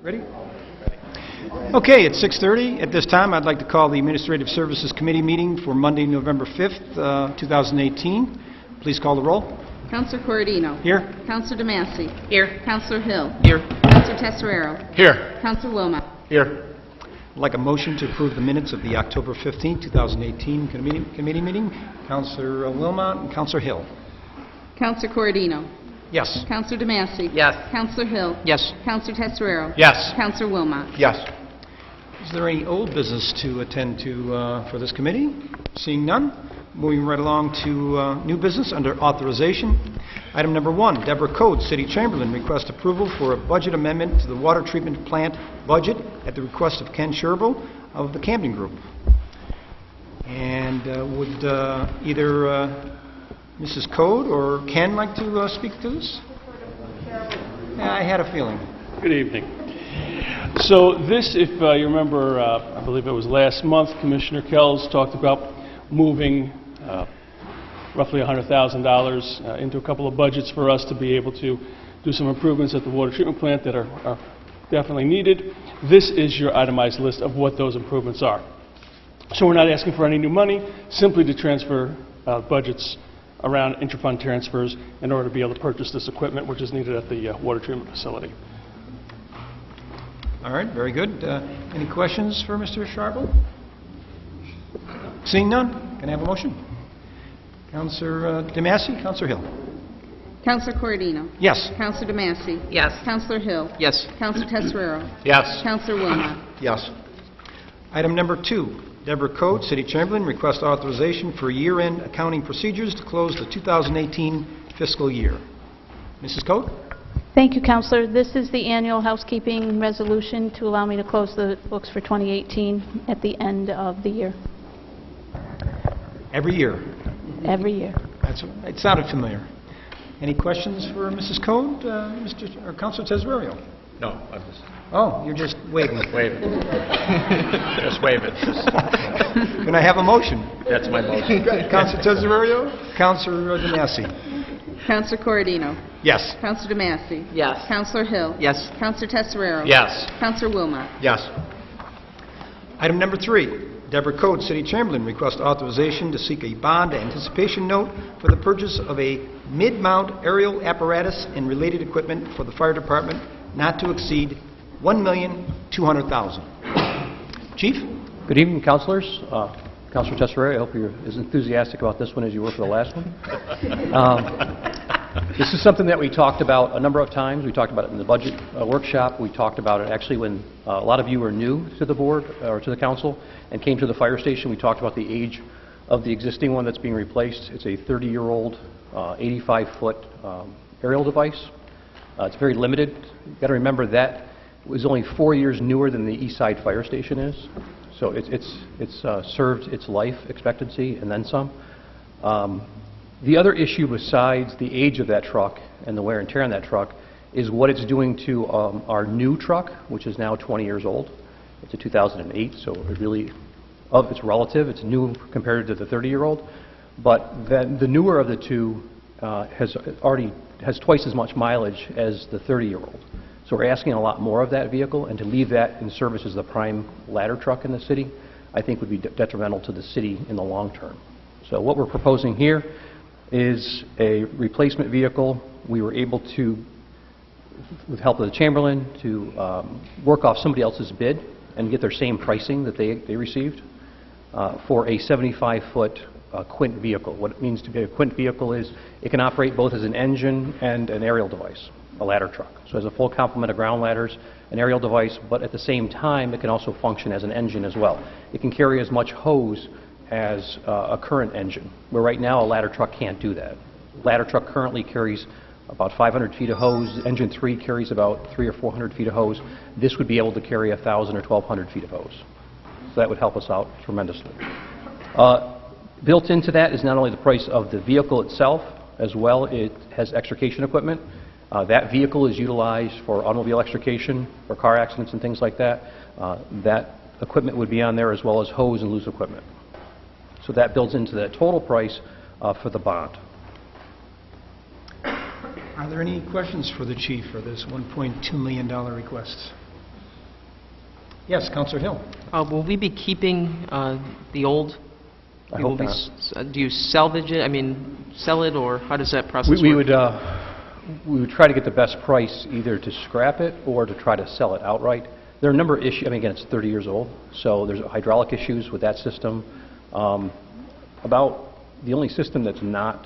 Ready? Okay, it's 6:30. At this time, I'd like to call the Administrative Services Committee meeting for Monday, November 5th, 2018. Please call the roll. Councilor Corradino. Here. Councilor DeMassey. Here. Councilor Hill. Here. Councilor Tesserero. Here. Councilor Wilmot. Here. I'd like a motion to approve the minutes of the October 15th, 2018 committee meeting. Councilor Wilmot and Councilor Hill. Councilor Corradino. Yes. Councilor DeMassey. Yes. Councilor Hill. Yes. Councilor Tesserero. Yes. Councilor Wilmot. Yes. Is there any old business to attend to for this committee? Seeing none, moving right along to new business under authorization. Item number 1, Deborah Code, City Chamberlain, requests approval for a budget amendment to the water treatment plant budget at the request of Ken Sherville of the Camden Group. And would either Mrs. Code or Ken like to speak to this? Yeah, I had a feeling. Good evening. So this, if you remember, I believe it was last month, Commissioner Kells talked about moving roughly $100,000 into a couple of budgets for us to be able to do some improvements at the water treatment plant that are definitely needed. This is your itemized list of what those improvements are. So we're not asking for any new money, simply to transfer budgets around intrafund transfers in order to be able to purchase this equipment which is needed at the water treatment facility. All right, very good. Any questions for Mr. Sherville? Seeing none, can I have a motion? Councilor DeMassey, Councilor Hill. Councilor Corradino. Yes. Councilor DeMassey. Yes. Councilor Hill. Yes. Councilor Tesserero. Yes. Councilor Wilmot. Yes. Item number 2, Deborah Code, City Chamberlain, requests authorization for year-end accounting procedures to close the 2018 fiscal year. Mrs. Code? Thank you, Councilor. This is the annual housekeeping resolution to allow me to close the books for 2018 at the end of the year, Every year. every year. It sounded familiar. Any questions for Mrs. Code, Mr. or Councilor Tesoriero? No, I'm just Oh, you're just waving. waving. Just waving. Can I have a motion? That's my motion. Councilor Tesoriero? Councilor DeMassey? Councilor Corradino. Yes. Councilor DeMassey. Yes. Councilor Hill. Yes. Councilor Tesserero. Yes. Councilor Wilmot. Yes. Item number 3, Deborah Code, City Chamberlain, requests authorization to seek a bond anticipation note for the purchase of a mid-mount aerial apparatus and related equipment for the fire department not to exceed $1,200,000. Chief? Good evening, councilors. Councilor Tesserero, I hope you're as enthusiastic about this one as you were for the last one. This is something that we talked about a number of times. We talked about it in the budget workshop. We talked about it actually when a lot of you were new to the board or to the council and came to the fire station. We talked about the age of the existing one that's being replaced. It's a 30-year-old, 85-foot aerial device. It's very limited. You've got to remember that it was only 4 years newer than the East Side Fire Station is. So it's served its life expectancy and then some. The other issue besides the age of that truck and the wear and tear on that truck is what it's doing to our new truck, which is now 20 years old. It's a 2008, so it really, it's relative. It's new compared to the 30-year-old. But the newer of the two has twice as much mileage as the 30-year-old. So we're asking a lot more of that vehicle, and to leave that in service as the prime ladder truck in the city, I think would be detrimental to the city in the long term. So what we're proposing here is a replacement vehicle. We were able to, with the help of the Chamberlain, to work off somebody else's bid and get their same pricing that they received for a 75-foot Quint vehicle. What it means to be a Quint vehicle is it can operate both as an engine and an aerial device, a ladder truck. So it has a full complement of ground ladders, an aerial device, but at the same time it can also function as an engine as well. It can carry as much hose as a current engine, where right now a ladder truck can't do that. Ladder truck currently carries about 500 feet of hose. Engine 3 carries about 300 or 400 feet of hose. This would be able to carry 1,000 or 1,200 feet of hose. So that would help us out tremendously. Built into that is not only the price of the vehicle itself, as well it has extrication equipment. That vehicle is utilized for automobile extrication, for car accidents and things like that. That equipment would be on there as well as hose and loose equipment. So that builds into the total price for the bond. Are there any questions for the chief for this $1.2 million request? Yes, Counselor Hill. Will we be keeping the old? I Will hope we not. do you salvage it? I mean, sell it, or how does that process We work? would try to get the best price, either to scrap it or to try to sell it outright. There are a number of issues. I mean, again, it's 30 years old, so there's hydraulic issues with that system. About the only system that's not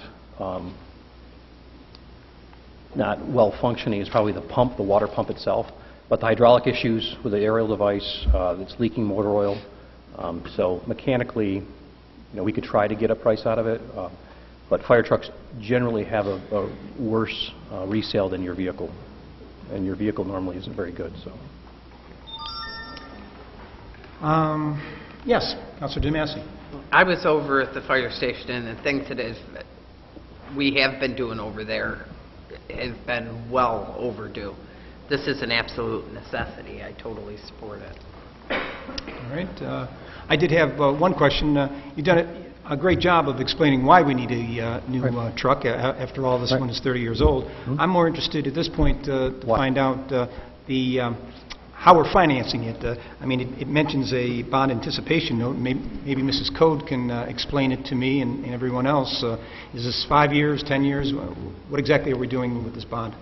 well functioning is probably the pump, the water pump itself. But the hydraulic issues with the aerial device, that's leaking motor oil. So mechanically, we could try to get a price out of it. But fire trucks generally have a worse resale than your vehicle, and your vehicle normally isn't very good. So. Yes, Counselor DeMasi. I was over at the fire station, and the thing that we have been doing over there has been well overdue. This is an absolute necessity. I totally support it. All right. I did have one question. You've done a great job of explaining why we need a new truck. After all, this one is 30 years old. Mm-hmm. I'm more interested at this point to find out how we're financing it. I mean, it mentions a bond anticipation note. Maybe Mrs. Code can explain it to me and everyone else. Is this 5 years, 10 years? What exactly are we doing with this bond?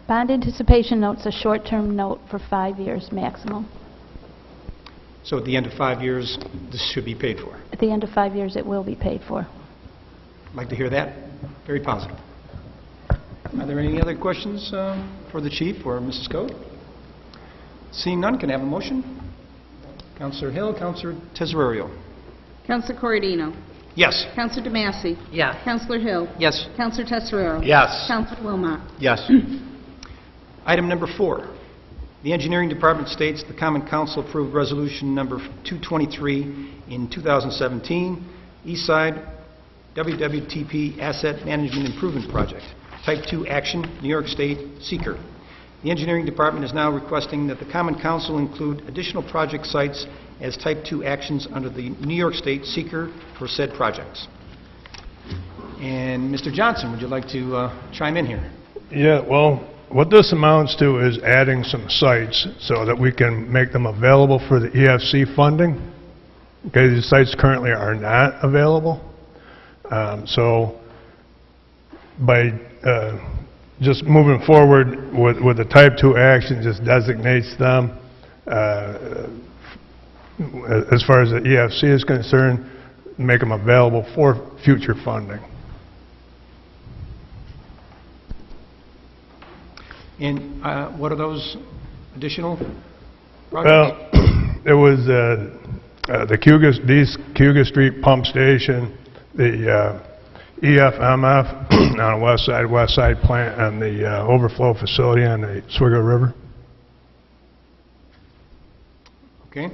Bond anticipation note's a short-term note for 5 years maximum. So at the end of 5 years, this should be paid for. At the end of 5 years, it will be paid for. I'd like to hear that. Very positive. Are there any other questions for the Chief or Mrs. Code? Seeing none, can I have a motion? Counselor Hill, Counselor Tesorerio. Counselor Corradino. Yes. Counselor DeMasi. Yes. Counselor Hill. Yes. Counselor Tesorero. Yes. Counselor Wilmot. Yes. Item number 4. The Engineering Department states the Common Council approved Resolution number 223 in 2017, East Side WWTP Asset Management Improvement Project, Type 2 Action, New York State, seeker. The Engineering Department is now requesting that the Common Council include additional project sites as Type 2 actions under the New York State seeker for said projects. And Mr. Johnson, would you like to chime in here? Yeah, well, what this amounts to is adding some sites so that we can make them available for the EFC funding. Okay, these sites currently are not available. So by just moving forward with the Type 2 action, just designates them as far as the EFC is concerned, make them available for future funding. And what are those additional projects? Well, it was the Cuga Street Pump Station, the EFMF on the West Side plant, and the overflow facility on the Oswego River. Okay.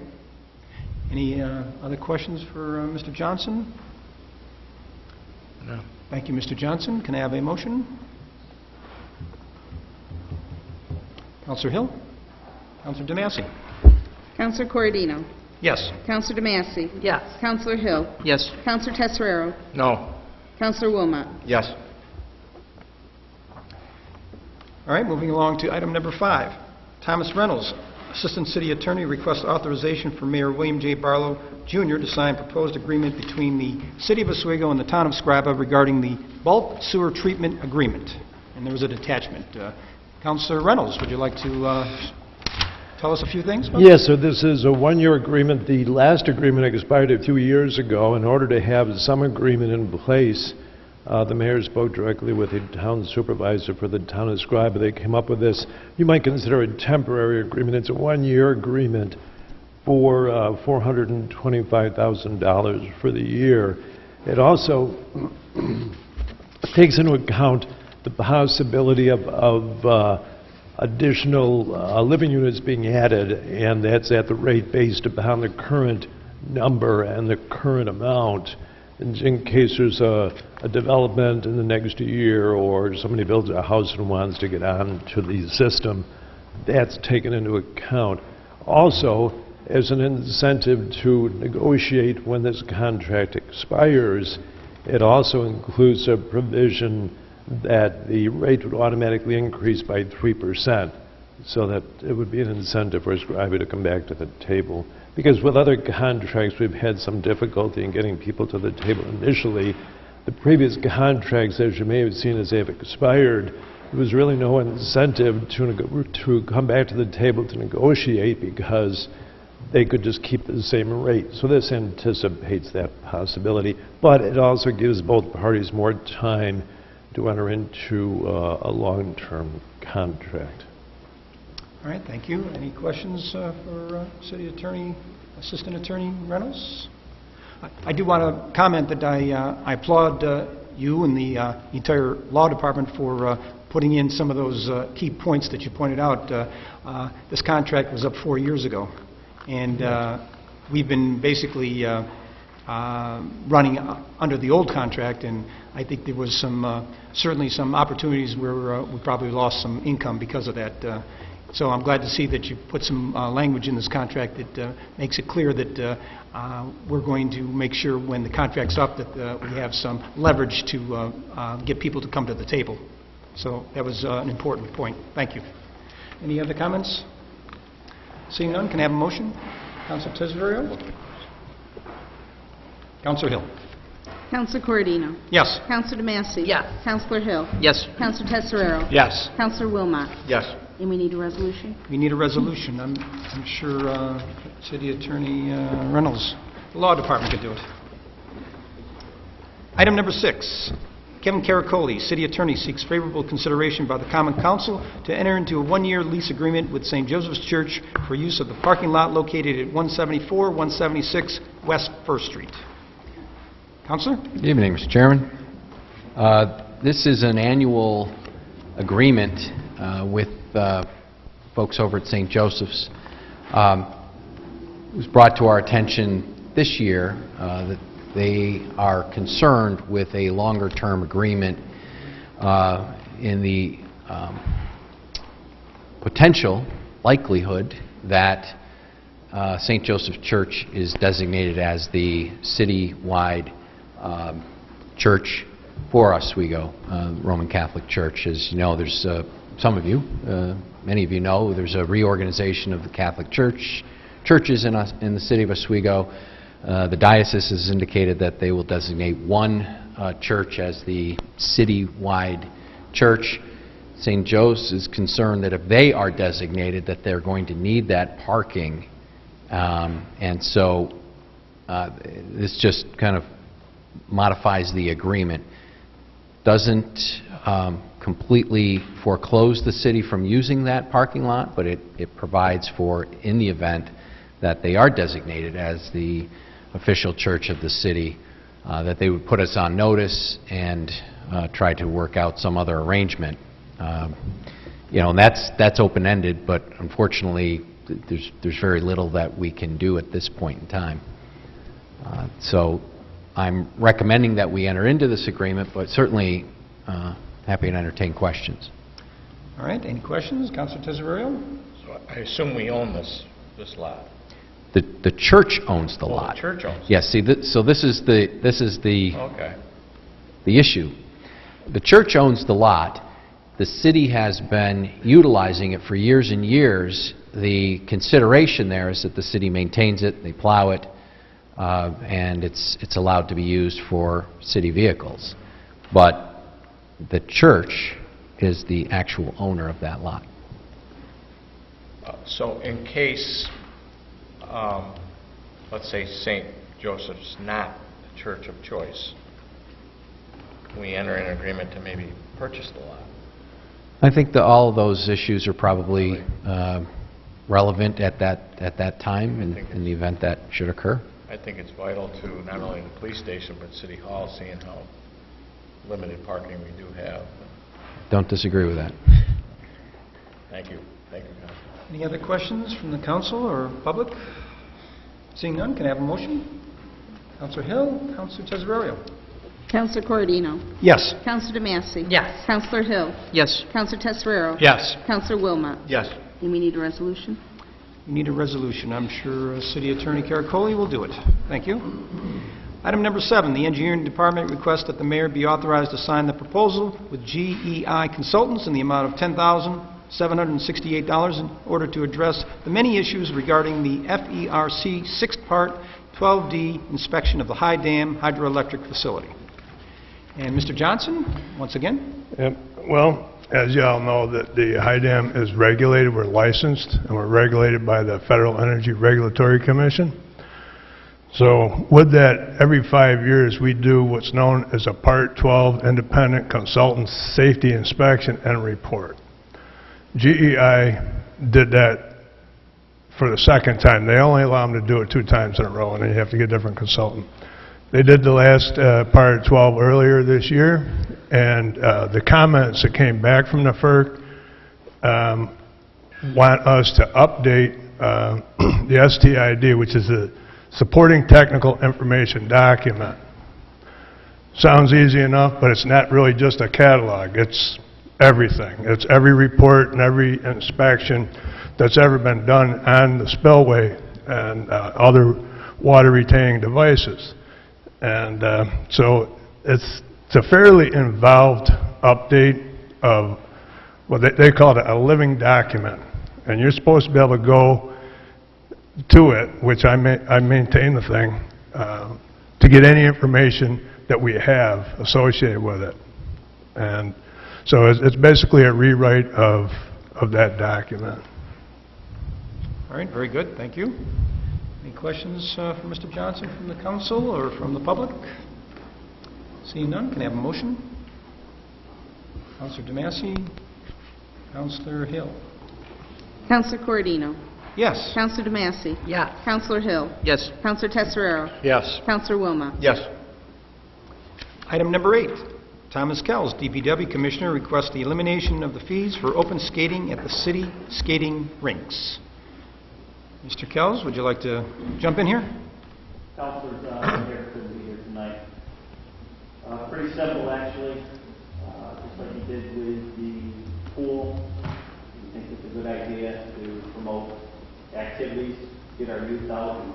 Any other questions for Mr. Johnson? No. Thank you, Mr. Johnson. Can I have a motion? Counselor Hill? Counselor DeMasi? Counselor Corradino. Yes. Counselor DeMasi. Yes. Counselor Hill. Yes. Counselor Tesorero. No. Counselor Wilmot. Yes. All right, moving along to item number 5. Thomas Reynolds, Assistant City Attorney, requests authorization for Mayor William J. Barlow, Jr. to sign proposed agreement between the City of Oswego and the Town of Scraba regarding the bulk sewer treatment agreement. And there was an attachment. Councilor Reynolds, would you like to tell us a few things about Yes, so this is a one-year agreement. The last agreement expired a few years ago. In order to have some agreement in place, the mayor spoke directly with the town supervisor for the town of Scribe. They came up with this. You might consider a temporary agreement. It's a one-year agreement for $425,000 for the year. It also takes into account the possibility of additional living units being added, and that's at the rate based upon the current number and the current amount. And in case there's a development in the next year, or somebody builds a house and wants to get on to the system, that's taken into account. Also, as an incentive to negotiate when this contract expires, it also includes a provision that the rate would automatically increase by 3%, so that it would be an incentive for Scribe to come back to the table. Because with other contracts, we've had some difficulty in getting people to the table initially. The previous contracts, as you may have seen as they have expired, there was really no incentive to come back to the table to negotiate because they could just keep the same rate. So this anticipates that possibility, but it also gives both parties more time to enter into a long-term contract. All right, thank you. Any questions for City Attorney, Assistant Attorney Reynolds? I do want to comment that I applaud you and the entire law department for putting in some of those key points that you pointed out. This contract was up 4 years ago, and we've been basically running under the old contract, and I think there was certainly some opportunities where we probably lost some income because of that. So I'm glad to see that you put some language in this contract that makes it clear that we're going to make sure when the contract's up that we have some leverage to get people to come to the table. So that was an important point. Thank you. Any other comments? Seeing none, can I have a motion? Councilor Tesorio? Councilor Hill? Councilor Corradino. Yes. Councilor DeMassey. Yes. Councilor Hill. Yes. Councilor Tesorero. Yes. Councilor Wilmot. Yes. And we need a resolution. We need a resolution. I'm sure City Attorney Reynolds, the Law Department could do it. Item number 6. Kevin Caracoli, City Attorney, seeks favorable consideration by the Common Council to enter into a 1-year lease agreement with St. Joseph's Church for use of the parking lot located at 174-176 West First Street. Councilor? Good evening, Mr. Chairman. This is an annual agreement with folks over at St. Joseph's. It was brought to our attention this year that they are concerned with a longer-term agreement in the potential likelihood that St. Joseph's Church is designated as the city-wide church for Oswego, Roman Catholic Church. As you know, there's some of you, many of you know, there's a reorganization of the Catholic churches in the city of Oswego. The diocese has indicated that they will designate one church as the city-wide church. St. Joe's is concerned that if they are designated, that they're going to need that parking. And so this just kind of modifies the agreement. Doesn't completely foreclose the city from using that parking lot, but it provides for, in the event that they are designated as the official church of the city, that they would put us on notice and try to work out some other arrangement. You know, and that's open-ended, but unfortunately there's very little that we can do at this point in time. So I'm recommending that we enter into this agreement, but certainly happy to entertain questions. All right, any questions? Councilor Tesorio? So I assume we own this lot. The church owns the lot. The church owns it. Yes. See, so this is the Okay. the issue. The church owns the lot. The city has been utilizing it for years and years. The consideration there is that the city maintains it, they plow it, and it's allowed to be used for city vehicles. But the church is the actual owner of that lot. So in case, let's say St. Joseph's not the church of choice, can we enter an agreement to maybe purchase the lot? I think that all of those issues are probably relevant at that time in the event that should occur. I think it's vital to not only the police station but City Hall, seeing how limited parking we do have. Don't disagree with that. Thank you. Thank you, Council. Any other questions from the council or public? Seeing none, can I have a motion? Councilor Hill, Councilor Tesorio. Councilor Corradino. Yes. Councilor DeMassey. Yes. Councilor Hill. Yes. Councilor Tesorero. Yes. Councilor Wilmot. Yes. And we need a resolution. We need a resolution. I'm sure City Attorney Caracoli will do it. Thank you. Item number 7, the Engineering Department requests that the mayor be authorized to sign the proposal with GEI Consultants in the amount of $10,768 in order to address the many issues regarding the FERC 6th-part 12D inspection of the High Dam hydroelectric facility. And Mr. Johnson, once again. Yep. Well, as you all know, the High Dam is regulated, we're licensed, and we're regulated by the Federal Energy Regulatory Commission. So with that, every 5 years, we do what's known as a Part 12 Independent Consultant Safety Inspection and Report. GEI did that for the second time. They only allow them to do it 2 times in a row, and then you have to get a different consultant. They did the last Part 12 earlier this year, and the comments that came back from the FERC want us to update the STID, which is the Supporting Technical Information Document. Sounds easy enough, but it's not really just a catalog. It's everything. It's every report and every inspection that's ever been done on the spillway and other water retaining devices. And so it's a fairly involved update of what they call it a living document. And you're supposed to be able to go to it, which I maintain the thing, to get any information that we have associated with it. And so it's basically a rewrite of that document. All right, very good, thank you. Any questions for Mr. Johnson from the council or from the public? Seeing none, can I have a motion? Councilor DeMassey, Councilor Hill. Councilor Corradino. Yes. Councilor DeMassey. Yes. Councilor Hill. Yes. Councilor Tesserero. Yes. Councilor Wilmot. Yes. Item number 8, Thomas Kells, DPW Commissioner, requests the elimination of the fees for open skating at the city skating rinks. Mr. Kells, would you like to jump in here? Councilors here couldn't be here tonight. Pretty simple, actually. Just like you did with the pool, we think it's a good idea to promote activities, get our youth out and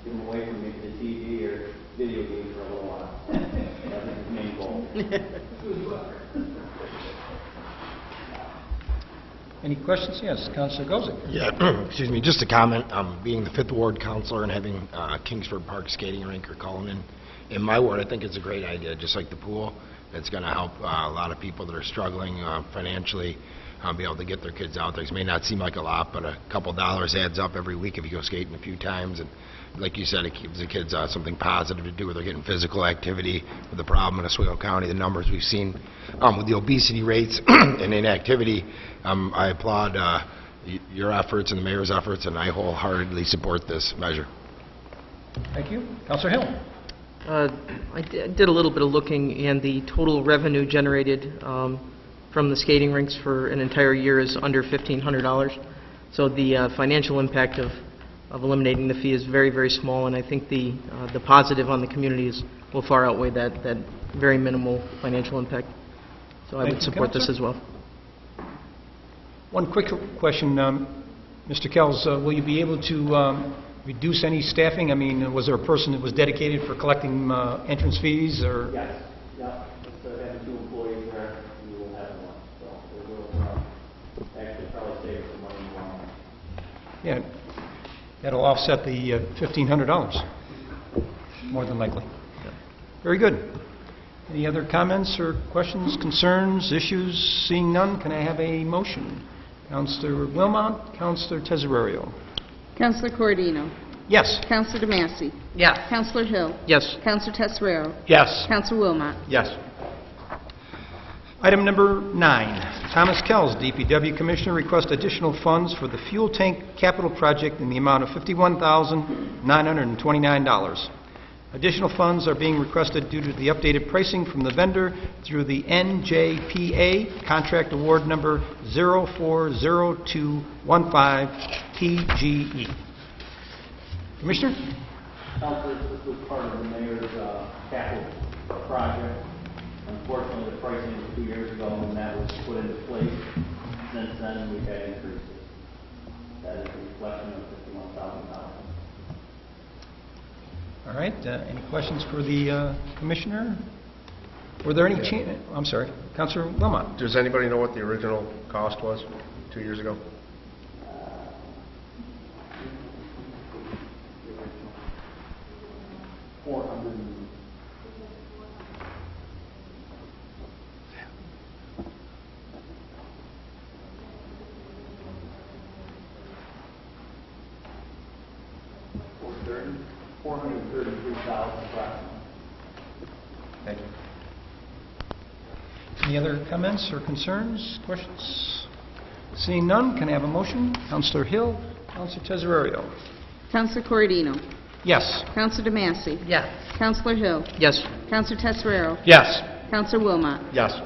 get them away from maybe the TV or video games for a little while. That's the main goal. Any questions? Yes, Councilor Gozick. Yeah, excuse me, just a comment. Being the 5th Ward Councilor and having Kingsford Park Skating Rink or calling in my ward, I think it's a great idea, just like the pool. It's going to help a lot of people that are struggling financially be able to get their kids out there. It may not seem like a lot, but a couple dollars adds up every week if you go skating a few times. And like you said, it gives the kids something positive to do where they're getting physical activity. With the problem in Oswego County, the numbers we've seen with the obesity rates and inactivity, I applaud your efforts and the mayor's efforts, and I wholeheartedly support this measure. Thank you. Councilor Hill. I did a little bit of looking, and the total revenue generated from the skating rinks for an entire year is under $1,500. So the financial impact of eliminating the fee is very, very small, and I think the positive on the community will far outweigh that very minimal financial impact. So I would support this as well. One quick question, Mr. Kells, will you be able to reduce any staffing? I mean, was there a person that was dedicated for collecting entrance fees, or? Yes. Yeah. Instead of having 2 employees there, we will have 1. So it will actually probably save some money in the long run. Yeah, that'll offset the $1,500, more than likely. Very good. Any other comments or questions, concerns, issues? Seeing none, can I have a motion? Councilor Wilmot, Councilor Tesorerio. Councilor Corradino. Yes. Councilor DeMassey. Yes. Councilor Hill. Yes. Councilor Tesserero. Yes. Councilor Wilmot. Yes. Item number 9, Thomas Kells, DPW Commissioner, requests additional funds for the fuel tank capital project in the amount of $51,929. Additional funds are being requested due to the updated pricing from the vendor through the NJPA contract award number 040215 TGE. Commissioner? Councilors, this was part of the mayor's capital project. Unfortunately, the pricing was 2 years ago when that was put into place. Since then, we've had increases. That is a reflection of $51,000. All right, any questions for the Commissioner? Were there any I'm sorry, Councilor Wilmot? Does anybody know what the original cost was 2 years ago? Thank you. Any other comments or concerns, questions? Seeing none, can I have a motion? Councilor Hill, Councilor Tesorario. Councilor Corradino. Yes. Councilor DeMassey. Yes. Councilor Hill. Yes. Councilor Tesorero. Yes. Councilor Wilmot. Yes.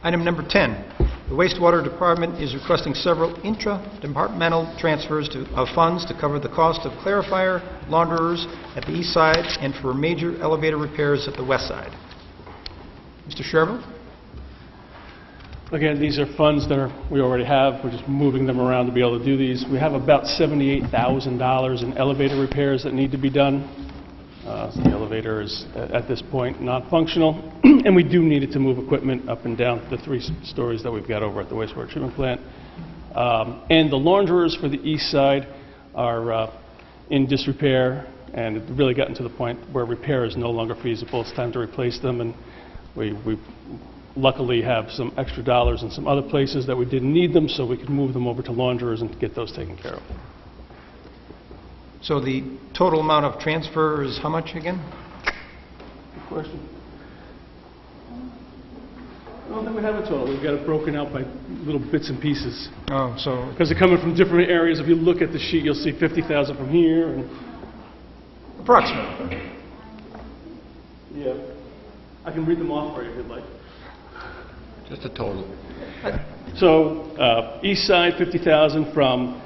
Item number 10, the wastewater department is requesting several intra-departmental transfers of funds to cover the cost of clarifier, launderers at the east side and for major elevator repairs at the west side. Mr. Sherville? Again, these are funds that we already have. We're just moving them around to be able to do these. We have about $78,000 in elevator repairs that need to be done. So the elevator is, at this point, not functional, and we do need it to move equipment up and down the 3 stories that we've got over at the wastewater treatment plant. And the launderers for the east side are in disrepair, and it really gotten to the point where repair is no longer feasible. It's time to replace them, and we luckily have some extra dollars in some other places that we didn't need them, so we could move them over to launderers and get those taken care of. So the total amount of transfer is how much again? Good question. I don't think we have a total. We've got it broken out by little bits and pieces. Oh, so... Because they're coming from different areas. If you look at the sheet, you'll see 50,000 from here. And approximately. Yeah. I can read them off for you if you'd like. Just a total. So, east side, 50,000 from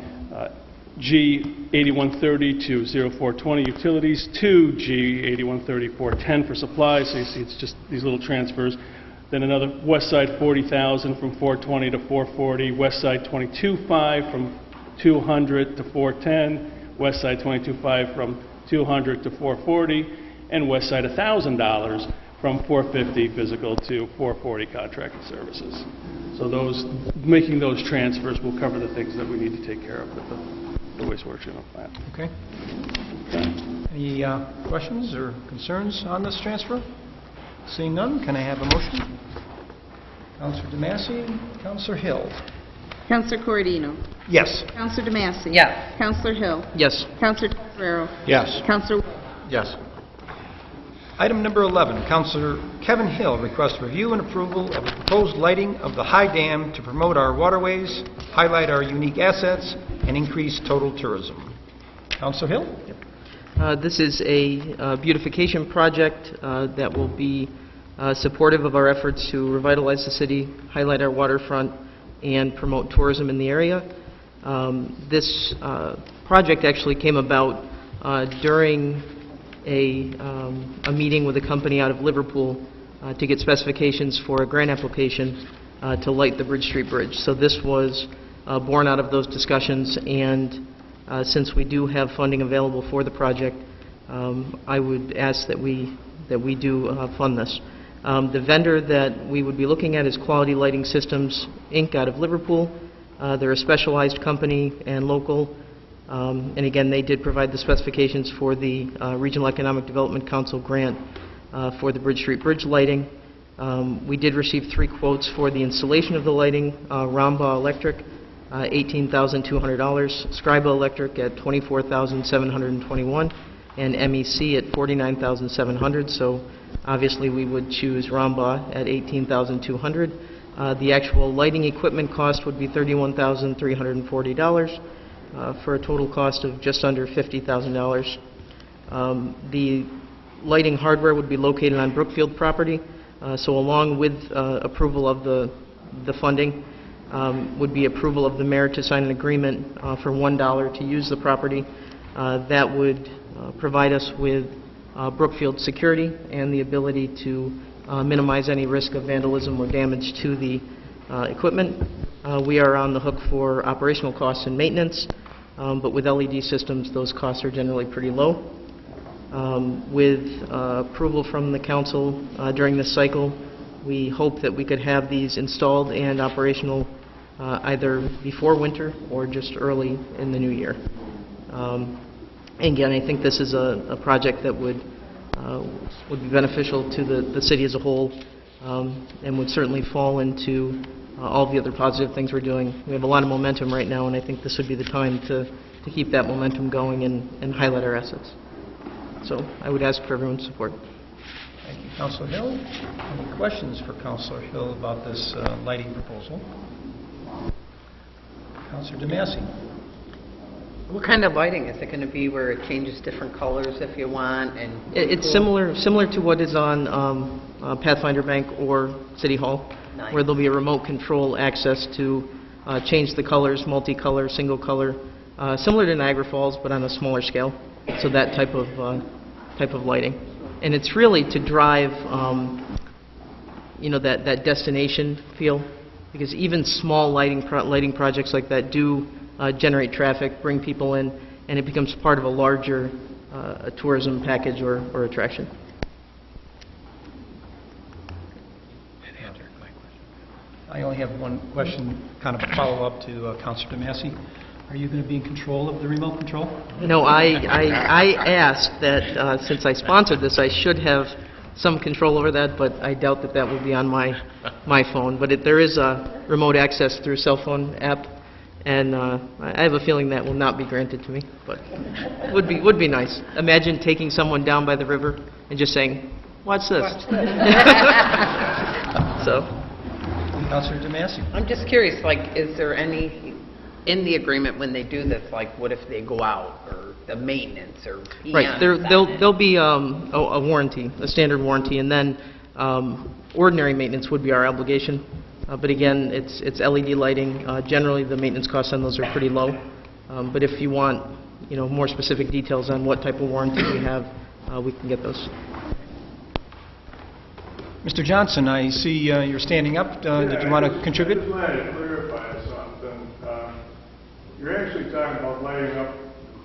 G 8130 to 0420 utilities to G 8130 410 for supplies. So you see it's just these little transfers. Then another west side 40,000 from 420 to 440. West side 22.5 from 200 to 410. West side 22.5 from 200 to 440. And west side $1,000 from 450 physical to 440 contracted services. So those, making those transfers will cover the things that we need to take care of with the wastewater treatment plant. Okay. Any questions or concerns on this transfer? Seeing none, can I have a motion? Councilor DeMassey, Councilor Hill. Councilor Corradino. Yes. Councilor DeMassey. Yes. Councilor Hill. Yes. Councilor Tesorero. Yes. Councilor Yes. Item number 11, Councilor Kevin Hill requests review and approval of the proposed lighting of the High Dam to promote our waterways, highlight our unique assets, and increase total tourism. Councilor Hill? This is a beautification project that will be supportive of our efforts to revitalize the city, highlight our waterfront, and promote tourism in the area. This project actually came about during a meeting with a company out of Liverpool to get specifications for a grant application to light the Bridge Street Bridge. So this was born out of those discussions, and since we do have funding available for the project, I would ask that we do fund this. The vendor that we would be looking at is Quality Lighting Systems, Inc. out of Liverpool. They're a specialized company and local. And again, they did provide the specifications for the Regional Economic Development Council grant for the Bridge Street Bridge lighting. We did receive 3 quotes for the installation of the lighting. Ramba Electric, $18,200. Scriba Electric at $24,721. And MEC at $49,700. So obviously we would choose Ramba at $18,200. The actual lighting equipment cost would be $31,340. For a total cost of just under $50,000. The lighting hardware would be located on Brookfield property, so along with approval of the funding would be approval of the mayor to sign an agreement for $1 to use the property. That would provide us with Brookfield security and the ability to minimize any risk of vandalism or damage to the equipment. We are on the hook for operational costs and maintenance. but with LED systems, those costs are generally pretty low. With approval from the council during this cycle, we hope that we could have these installed and operational either before winter or just early in the new year. Again, I think this is a project that would be beneficial to the city as a whole, and would certainly fall into all the other positive things we're doing. We have a lot of momentum right now, and I think this would be the time to keep that momentum going and highlight our assets. So I would ask for everyone's support. Thank you, Councilor Hill. Any questions for Councilor Hill about this lighting proposal? Councilor DeMassey. What kind of lighting? Is it going to be where it changes different colors if you want? And It's similar to what is on Pathfinder Bank or City Hall, Nice. where there'll be a remote control access to change the colors, multicolor, single color, similar to Niagara Falls, but on a smaller scale. So that type of lighting, and it's really to drive, that destination feel, because even small lighting projects like that do generate traffic, bring people in, and it becomes part of a larger a tourism package or attraction. I only have one question, kind of a follow-up to Councilor DeMassey. Are you going to be in control of the remote control? No, I asked that since I sponsored this, I should have some control over that, but I doubt that will be on my phone. But there is a remote access through cell phone app, and I have a feeling that will not be granted to me, but would be nice. Imagine taking someone down by the river and just saying, "Watch this." So, Councilor DeMassey. I'm just curious, is there any, in the agreement when they do this, what if they go out, or the maintenance, or PMs right, there'll be a warranty, a standard warranty, and then ordinary maintenance would be our obligation. But again, it's LED lighting. Generally, the maintenance costs on those are pretty low. But if you want, more specific details on what type of warranty we have, we can get those. Mr. Johnson, I see you're standing up. Did you want to contribute? I just wanted to clarify something. You're actually talking about lighting up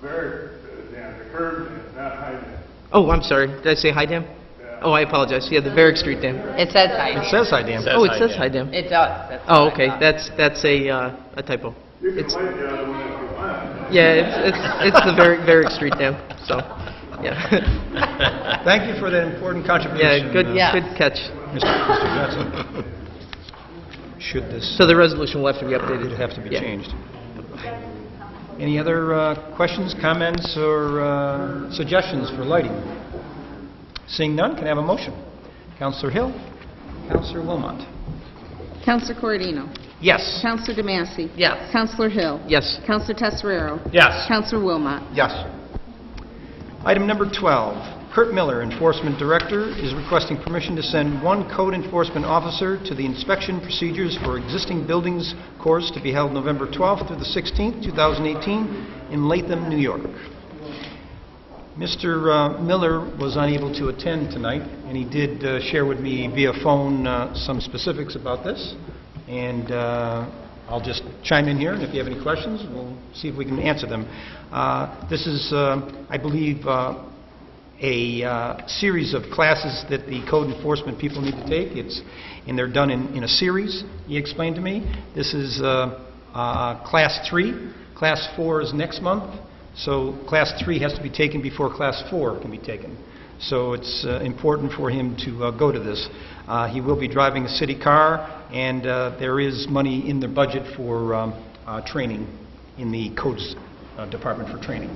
the curb dam, not high dam. Oh, I'm sorry. Did I say high dam? Yeah. Oh, I apologize. Yeah, the Varick Street Dam. It says high dam. It says high dam. Oh, it says high dam. It does. That's Oh, what I okay. thought. That's a typo. You can It's light the other one if you want. yeah, it's the Varick Street Dam. So, yeah. Thank you for that important contribution. Yeah, good catch. Mr. Johnson. Should this So the resolution will have to be updated. would have to be Yeah. changed. Any other questions, comments, or suggestions for lighting? Seeing none, can I have a motion? Councilor Hill, Councilor Wilmot. Councilor Corradino. Yes. Councilor DeMassey. Yes. Councilor Hill. Yes. Councilor Tesserero. Yes. Councilor Wilmot. Yes. Item number 12, Kurt Miller, Enforcement Director, is requesting permission to send one code enforcement officer to the inspection procedures for existing buildings course to be held November 12th through the 16th, 2018, in Latham, New York. Mr. Miller was unable to attend tonight, and he did share with me via phone some specifics about this. And I'll just chime in here, and if you have any questions, we'll see if we can answer them. This is, I believe, a series of classes that the code enforcement people need to take. And they're done in a series, he explained to me. This is Class 3. Class 4 is next month. So Class 3 has to be taken before Class 4 can be taken. So it's important for him to go to this. He will be driving a city car, and there is money in the budget for training in the codes department for training.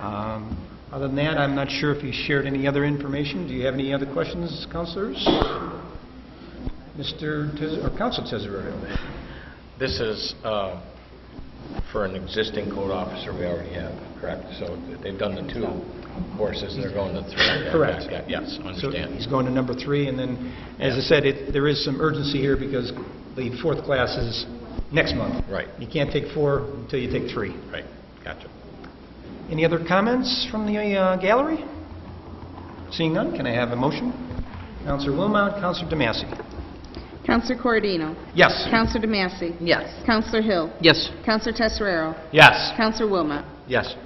Other than that, I'm not sure if he shared any other information. Do you have any other questions, councilors? Councilor Tesserero. This is for an existing code officer we already have, correct? So they've done the 2 courses, they're going to 3. Correct. Yes, So understand. he's going to number 3, and then, as I said, there is some urgency here because the 4th class is next month. Right. You can't take 4 until you take 3. Right, gotcha. Any other comments from the gallery? Seeing none, can I have a motion? Councilor Wilmot, Councilor DeMassey. Counselor Corradino. Yes. Counselor DeMassey. Yes. Counselor Hill. Yes. Counselor Tesserero. Yes. Counselor Wilmot. Yes.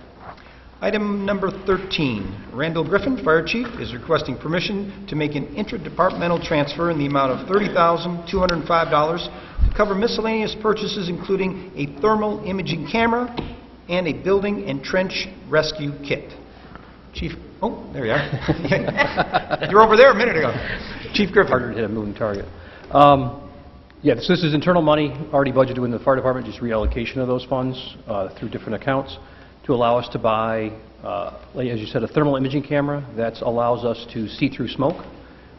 Item number 13, Randall Griffin, Fire Chief, is requesting permission to make an interdepartmental transfer in the amount of $30,205 to cover miscellaneous purchases including a thermal imaging camera and a building and trench rescue kit. Chief, oh, there you are. You were over there a minute ago. Chief Griffin. Harder to hit a moving target. Yeah, so this is internal money already budgeted within the fire department, just reallocation of those funds through different accounts to allow us to buy, like as you said, a thermal imaging camera that allows us to see through smoke,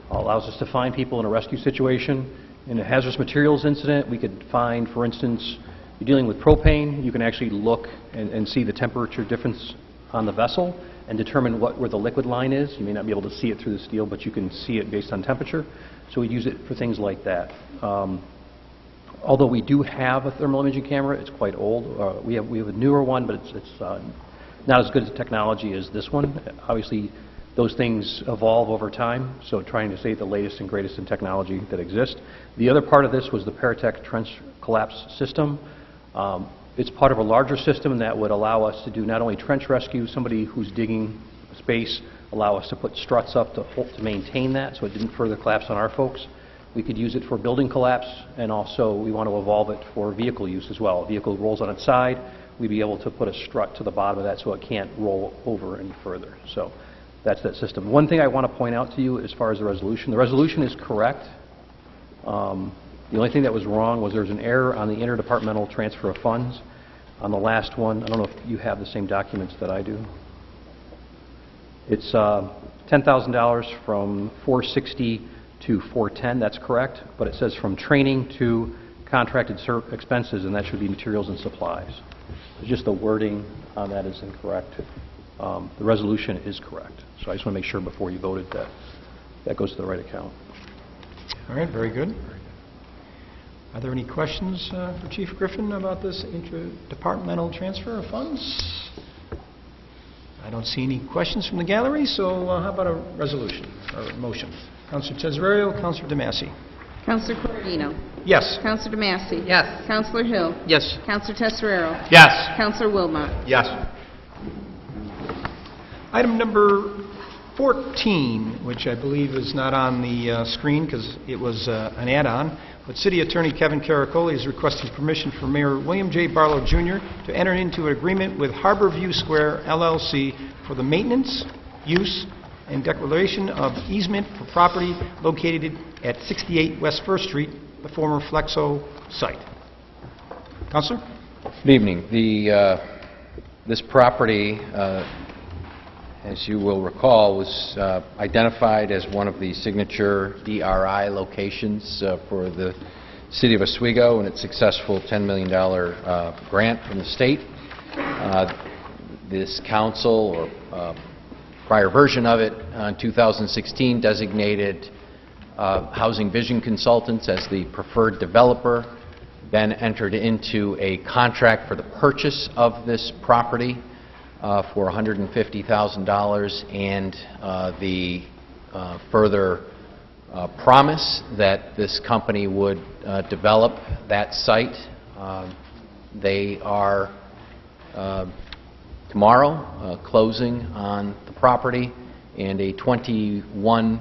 allows us to find people in a rescue situation. In a hazardous materials incident, we could find, for instance, you're dealing with propane, you can actually look and see the temperature difference on the vessel and determine where the liquid line is. You may not be able to see it through the steel, but you can see it based on temperature. So we use it for things like that. Although we do have a thermal imaging camera, it's quite old. We have a newer one, but it's not as good as technology as this one. Obviously, those things evolve over time, so trying to stay the latest and greatest in technology that exists. The other part of this was the Paratech trench collapse system. It's part of a larger system that would allow us to do not only trench rescue, somebody who's digging space, allow us to put struts up to maintain that so it didn't further collapse on our folks. We could use it for building collapse, and also we want to evolve it for vehicle use as well. A vehicle rolls on its side, we'd be able to put a strut to the bottom of that so it can't roll over any further. So that's that system. One thing I want to point out to you as far as the resolution is correct. The only thing that was wrong was there was an error on the interdepartmental transfer of funds. On the last one, I don't know if you have the same documents that I do. It's $10,000 from 460 to 410, that's correct, but it says from training to contracted expenses, and that should be materials and supplies. It's just the wording on that is incorrect. The resolution is correct. So I just want to make sure before you voted that that goes to the right account. All right, very good. Are there any questions for Chief Griffin about this interdepartmental transfer of funds? I don't see any questions from the gallery, so how about a resolution or a motion? Councilor Tesorerio, Councilor DeMassey. Counselor Corradino. Yes. Counselor DeMassey. Yes. Counselor Hill. Yes. Counselor Tesserero. Yes. Counselor Wilmot. Yes. Item number 14, which I believe is not on the screen because it was an add-on, but City Attorney Kevin Caracoli is requesting permission for Mayor William J. Barlow Jr. to enter into an agreement with Harborview Square LLC for the maintenance, use, and declaration of easement for property located at 68 West First Street, the former Flexo site. Councilor? Good evening. This property, as you will recall, was identified as one of the signature DRI locations for the City of Oswego and its successful $10 million grant from the state. This council, or prior version of it, in 2016 designated Housing Vision Consultants as the preferred developer, then entered into a contract for the purchase of this property for $150,000 and the further promise that this company would develop that site. They are tomorrow closing on the property, and a $21+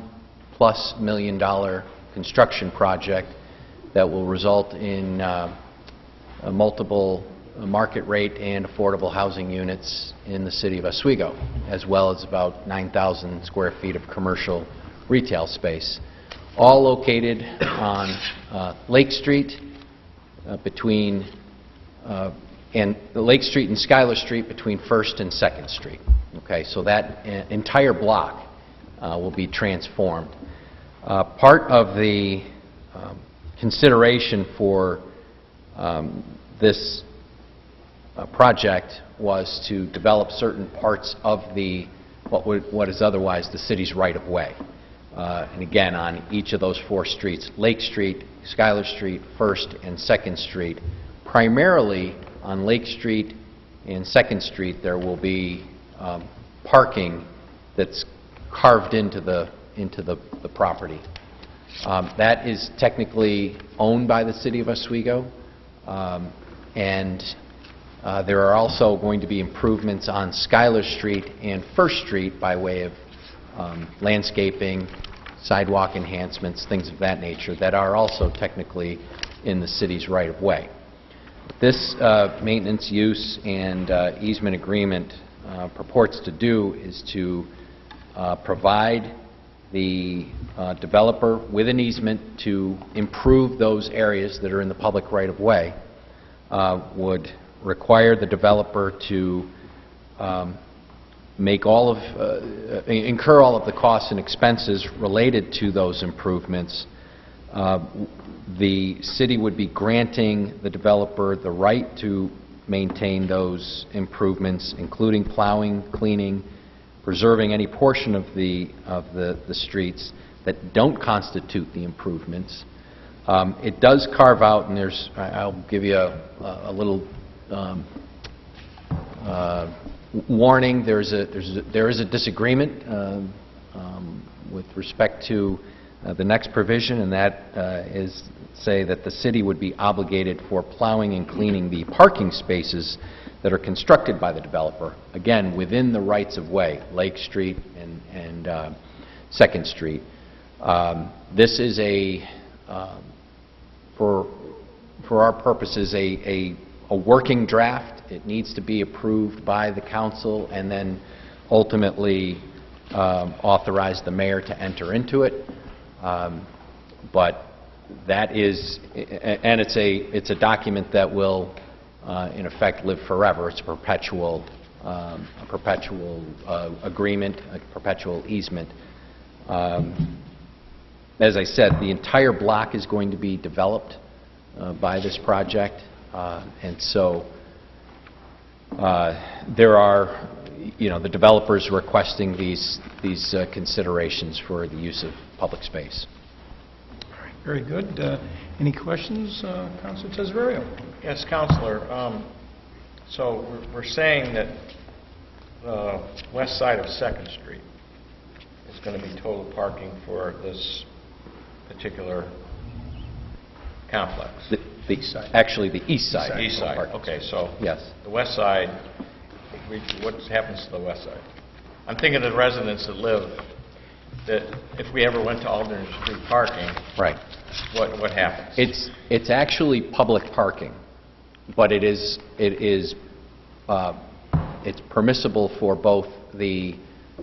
million construction project that will result in multiple market rate and affordable housing units in the City of Oswego, as well as about 9,000 square feet of commercial retail space, all located on Lake Street between Lake Street and Schuyler Street between 1st and 2nd Street. Okay, so that entire block will be transformed. Part of the consideration for this project was to develop certain parts of the what is otherwise the city's right-of-way. And again, on each of those 4 streets, Lake Street, Schuyler Street, 1st and 2nd Street. Primarily on Lake Street and 2nd Street, there will be parking that's carved into the property. That is technically owned by the city of Oswego, and there are also going to be improvements on Schuyler Street and First Street by way of landscaping, sidewalk enhancements, things of that nature that are also technically in the city's right-of-way. This maintenance use and easement agreement purports to do is to provide the developer with an easement to improve those areas that are in the public right-of-way, would require the developer to make all of, incur all of the costs and expenses related to those improvements. The city would be granting the developer the right to maintain those improvements, including plowing, cleaning, preserving any portion of the streets that don't constitute the improvements. It does carve out, and I'll give you a little warning. There is a disagreement with respect to the next provision, and that is say that the city would be obligated for plowing and cleaning the parking spaces that are constructed by the developer, again, within the rights of way, Lake Street and 2nd Street. This is for our purposes, a working draft. It needs to be approved by the council and then ultimately authorize the mayor to enter into it. But that is, and it's a document that will, in effect, live forever. It's a perpetual agreement, a perpetual easement. As I said, the entire block is going to be developed by this project, and so there are, the developers requesting these considerations for the use of public space. Very good. Any questions, Councilor Tesorio? Yes, Councilor. So we're saying that the west side of 2nd Street is going to be total parking for this particular complex. Actually, the east side. East side. Okay, so yes. The west side. What happens to the west side? I'm thinking of the residents that live. That if we ever went to Alden Street parking, right? What happens? It's actually public parking, but it's permissible for both the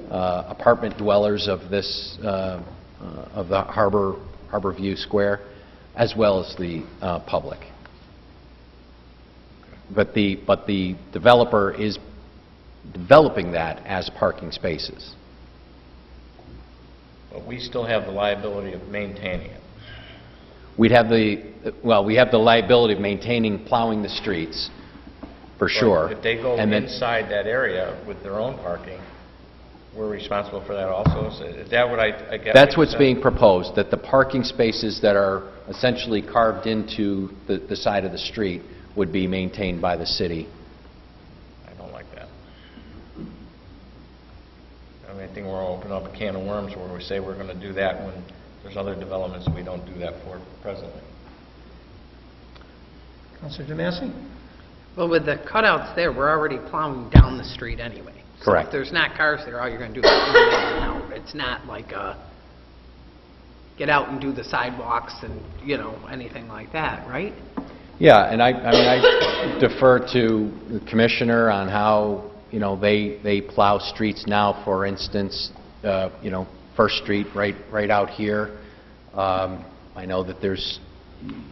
apartment dwellers of this of the Harbor View Square, as well as the public. But the developer is developing that as parking spaces. But we still have the liability of maintaining it. We have the liability of maintaining, plowing the streets, for sure. If they go inside that area with their own parking, we're responsible for that also? Is that what I get? That's what's being proposed, that the parking spaces that are essentially carved into the side of the street would be maintained by the city. I don't like that. I think we're opening up a can of worms where we say we're going to do that when there's other developments we don't do that for presently. Councilor DeMasi? Well, with the cutouts there, we're already plowing down the street anyway. Correct. So if there's not cars there, all you're going to do is clean it out. It's not like get out and do the sidewalks and, anything like that, right? Yeah, and I defer to the commissioner on how, they plow streets now, for instance, First Street right out here. I know that there's,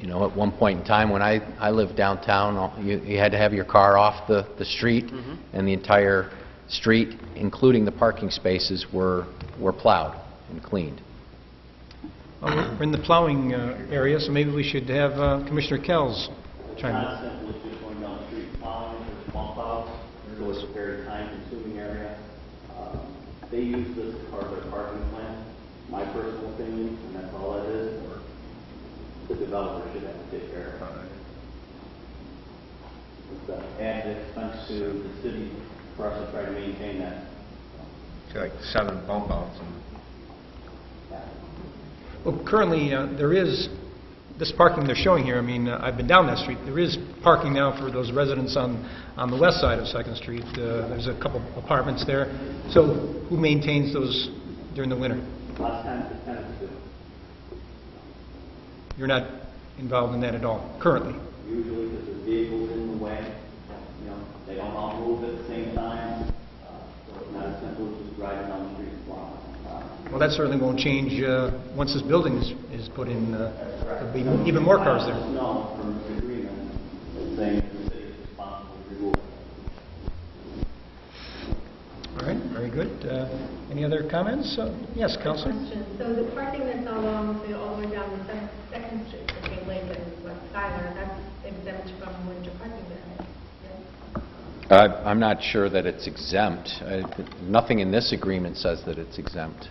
at one point in time when I lived downtown, you had to have your car off the street, and the entire street, including the parking spaces, were plowed and cleaned. Well, we're in the plowing area, so maybe we should have Commissioner Kells chime in. Not simply just going down the street plowing, there's bump outs, so it's a very time-consuming area. They use this as part of their parking plan, my personal opinion, and that's all that is, or the developer should have to take care of it. It's an added expense to the city for us to try to maintain that. Like 7 bump outs. Well, currently, there is, this parking they're showing here, I mean, I've been down that street, there is parking now for those residents on the west side of Second Street. There's a couple apartments there. So who maintains those during the winter? A lot of times the tenants do. You're not involved in that at all, currently? Usually because there's vehicles in the way, they don't all move at the same time, so it's not as simple as just driving down the street and blocking. Well, that certainly won't change once this building is put in. There'll be even more cars there. No, from this agreement, it's saying the city is responsible to remove it. All right, very good. Any other comments? Yes, Councilor? So the parking that's along all the way down the Second Street between Lincoln and West Schuyler, that's exempt from winter parking there. I'm not sure that it's exempt. Nothing in this agreement says that it's exempt.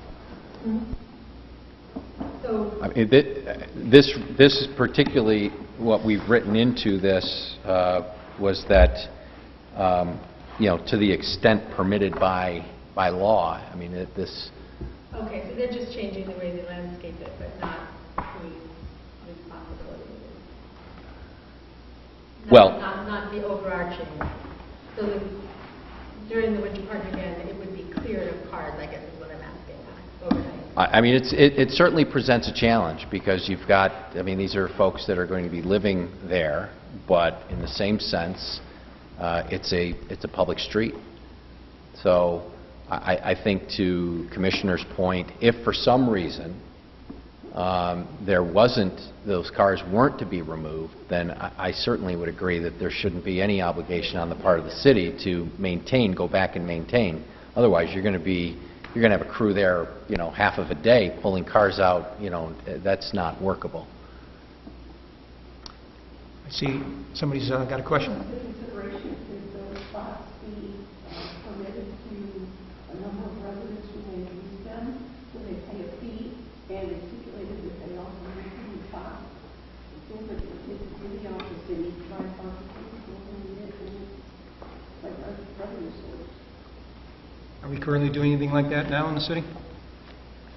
So, I mean, this is particularly what we've written into this was that, to the extent permitted by law. I mean, this. okay, so they're just changing the way they landscape it, but not whose responsibility it is. Well, Not the overarching. So during the winter parking again, it would be cleared of cars, I guess is what I'm asking, overnight. I mean, it certainly presents a challenge because you've got, I mean, these are folks that are going to be living there, but in the same sense, it's a public street. So I think to Commissioner's point, if for some reason those cars weren't to be removed, then I certainly would agree that there shouldn't be any obligation on the part of the city to go back and maintain. Otherwise, you're going to have a crew there, half of a day pulling cars out. That's not workable. I see somebody's got a question. The consideration is those spots be permitted to a number of residents who may use them, so they pay a fee, and it's stipulated that they also maintain the spots. It seems like it's really off the city to try to find people who need it, and like a revenue source. Are we currently doing anything like that now in the city?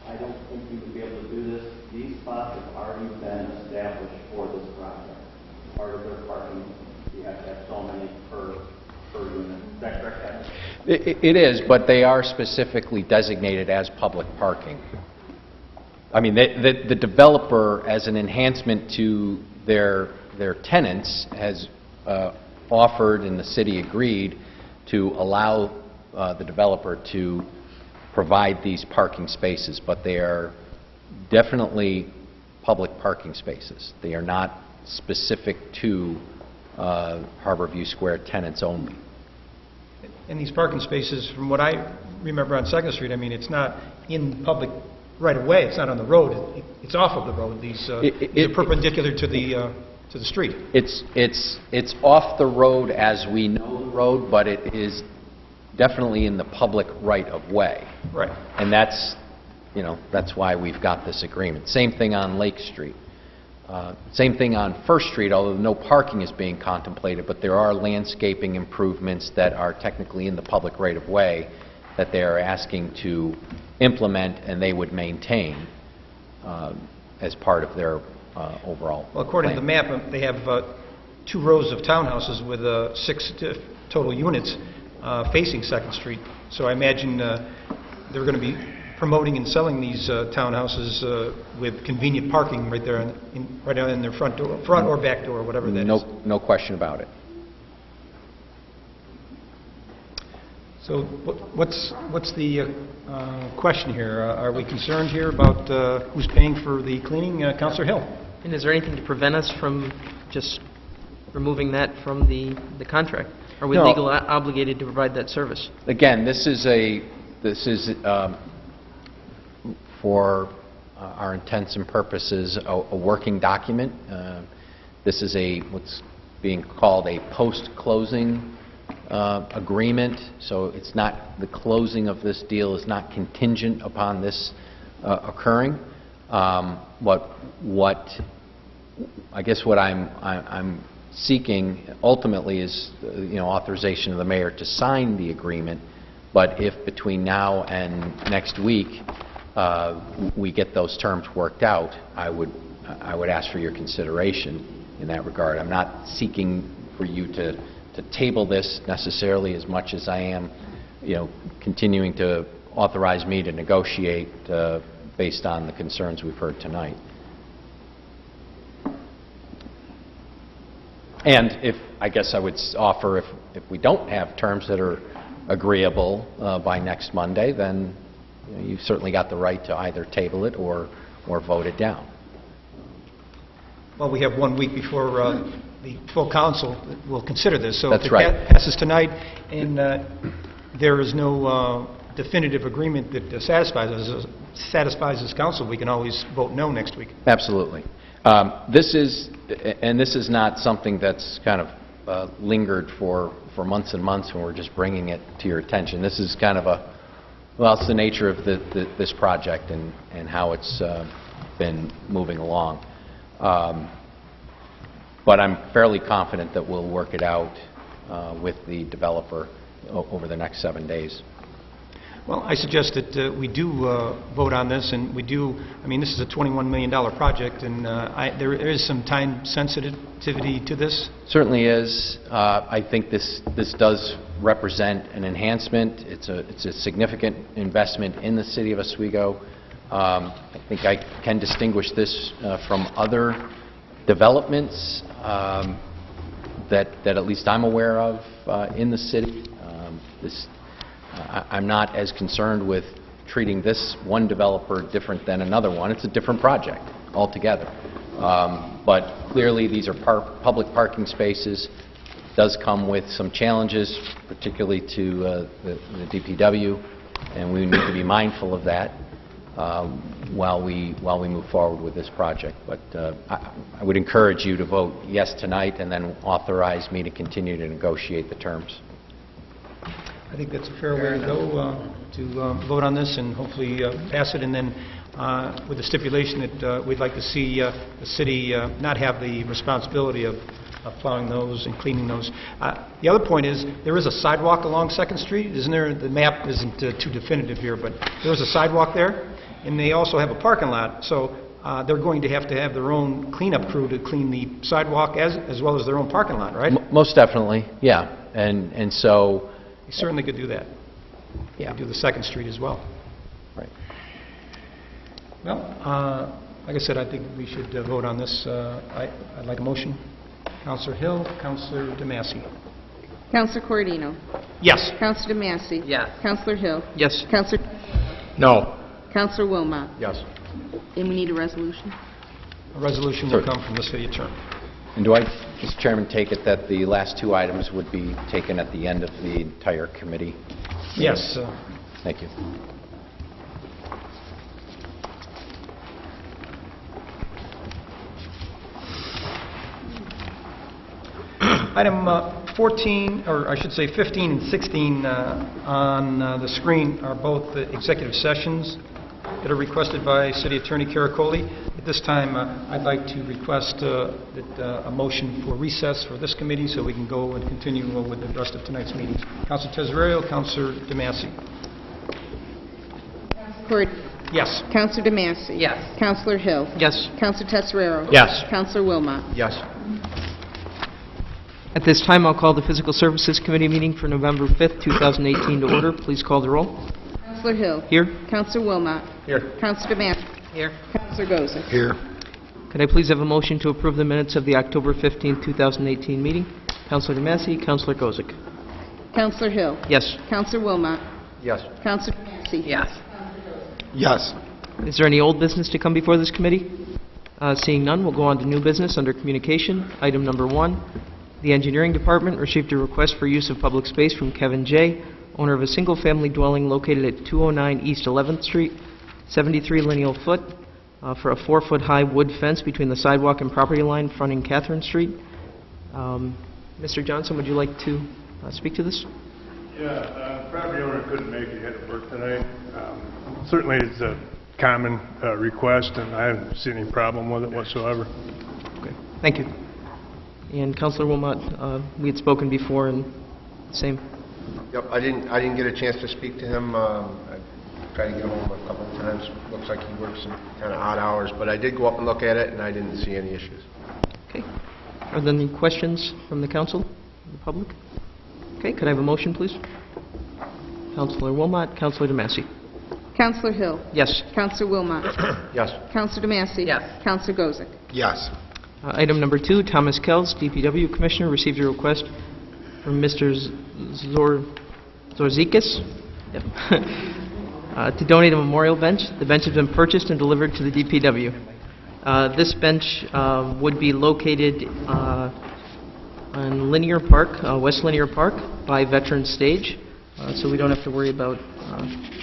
I don't think you would be able to do this. These spots have already been established for this project. Part of their parking, you have to have so many per unit. Is that correct, Kevin? It is, but they are specifically designated as public parking. I mean, the developer, as an enhancement to their tenants, has offered, and the city agreed, to allow the developer to provide these parking spaces, but they are definitely public parking spaces. They are not specific to Harborview Square tenants only. And these parking spaces, from what I remember on Second Street, I mean, it's not in public right away. It's not on the road. It's off of the road. These are perpendicular to the street. It's off the road as we know the road, but it is definitely in the public right of way. Right. And that's why we've got this agreement. Same thing on Lake Street. Same thing on First Street, although no parking is being contemplated, but there are landscaping improvements that are technically in the public right of way that they are asking to implement and they would maintain as part of their overall Well, according plan. to the map, they have 2 rows of townhouses with 6 total units facing Second Street. So I imagine they're going to be promoting and selling these townhouses with convenient parking right there, right in their front or back door, whatever that is. No question about it. So what's the question here? Are we concerned here about who's paying for the cleaning? Councilor Hill. And is there anything to prevent us from just removing that from the contract? Are we No. legally obligated to provide that service? Again, this is for our intents and purposes a working document. This is what's being called a post-closing agreement, so it's not, the closing of this deal is not contingent upon this occurring. I guess what I'm seeking ultimately is authorization of the mayor to sign the agreement, but if between now and next week we get those terms worked out, I would ask for your consideration in that regard. I'm not seeking for you to table this necessarily as much as I am, continuing to authorize me to negotiate based on the concerns we've heard tonight. And I guess I would offer if we don't have terms that are agreeable by next Monday, then you've certainly got the right to either table it or vote it down. Well, we have 1 week before the full council will consider this. So That's if right. it passes tonight and there is no definitive agreement that satisfies this council, we can always vote no next week. Absolutely. This is not something that's kind of lingered for months and months when we're just bringing it to your attention. This is kind of it's the nature of this project and how it's been moving along. But I'm fairly confident that we'll work it out with the developer over the next 7 days. Well, I suggest that we do vote on this, and we do, this is a $21 million project, and there is some time sensitivity to this. Certainly is. I think this does represent an enhancement. It's a significant investment in the city of Oswego. I think I can distinguish this from other developments that at least I'm aware of in the city. I'm not as concerned with treating this one developer different than another one. It's a different project altogether. But clearly these are public parking spaces. It does come with some challenges, particularly to the DPW, and we need to be mindful of that while we move forward with this project. But I would encourage you to vote yes tonight and then authorize me to continue to negotiate the terms. I think that's a fair way to go, to vote on this and hopefully pass it, and then with the stipulation that we'd like to see the city not have the responsibility of plowing those and cleaning those. The other point is there is a sidewalk along 2nd Street, isn't there? The map isn't too definitive here, but there is a sidewalk there, and they also have a parking lot, so they're going to have their own cleanup crew to clean the sidewalk as well as their own parking lot, right? Most definitely, yeah. And so you certainly could do that. Yeah. Do the 2nd Street as well. Right. Well, like I said, I think we should vote on this. I'd like a motion. Councilor Hill, Councilor DeMassey. Councilor Corradino. Yes. Councilor DeMassey. Yes. Councilor Hill. Yes. Councilor No. Councilor Wilmot. Yes. And we need a resolution. A resolution will come from the city attorney. And do I, Mr. Chairman, take it that the last 2 items would be taken at the end of the entire committee? Yes. Thank you. Item 14, or I should say 15 and 16 on the screen are both the executive sessions that are requested by City Attorney Caracoli. At this time, I'd like to request a motion for recess for this committee so we can go and continue with the rest of tonight's meetings. Councilor Tesorerio, Councilor DeMassey. Yes. Councilor DeMassey. Yes. Councilor Hill. Yes. Councilor Tesoreiro. Yes. Councilor Wilmot. Yes. At this time, I'll call the Physical Services Committee meeting for November 5th, 2018 to order. Please call the roll. Councilor Hill. Here. Councilor Wilmot. Here. Councilor DeMassey. Here. Councilor Goza. Here. Could I please have a motion to approve the minutes of the October 15th, 2018 meeting? Councilor DeMassey, Councilor Gozick. Councilor Hill. Yes. Councilor Wilmot. Yes. Councilor DeMassey. Yes. Yes. Is there any old business to come before this committee? Seeing none, we'll go on to new business under communication. Item number 1. The Engineering Department received a request for use of public space from Kevin J., owner of a single-family dwelling located at 209 East 11th Street, 73 lineal foot, for a 4-foot-high wood fence between the sidewalk and property line fronting Catherine Street. Mr. Johnson, would you like to speak to this? Yeah, property owner couldn't make it, he had to work tonight. Certainly it's a common request, and I haven't seen any problem with it whatsoever. Okay, thank you. And Councilor Wilmot, we had spoken before, and same. Yep, I didn't get a chance to speak to him. I tried to get home a couple of times. Looks like he works some kind of odd hours, but I did go up and look at it, and I didn't see any issues. Okay. Are there any questions from the council, the public? Okay, could I have a motion, please? Councilor Wilmot, Councilor DeMassey. Counselor Hill. Yes. Counselor Wilmot. Yes. Counselor DeMassey. Yes. Counselor Gozick. Yes. Item number 2, Thomas Kells, DPW Commissioner, received a request from Mr. Zorzikis to donate a memorial bench. The bench has been purchased and delivered to the DPW. This bench would be located on Linear Park, West Linear Park, by Veterans Stage, so we don't have to worry about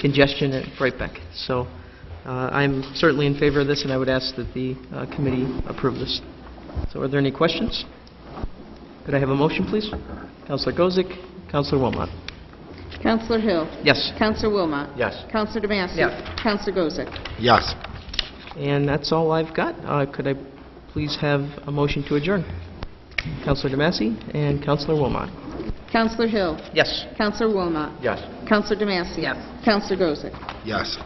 congestion at Brightbeck. So I'm certainly in favor of this, and I would ask that the committee approve this. So are there any questions? Could I have a motion, please? Councilor Gozick, Councilor Wilmot. Counselor Hill. Yes. Counselor Wilmot. Yes. Counselor DeMassey. Yes. Counselor Gozick. Yes. And that's all I've got. Could I please have a motion to adjourn? Councilor DeMassey and Councilor Wilmot. Counselor Hill. Yes. Counselor Wilmot. Yes. Counselor DeMassey. Yes. Counselor Gozick. Yes.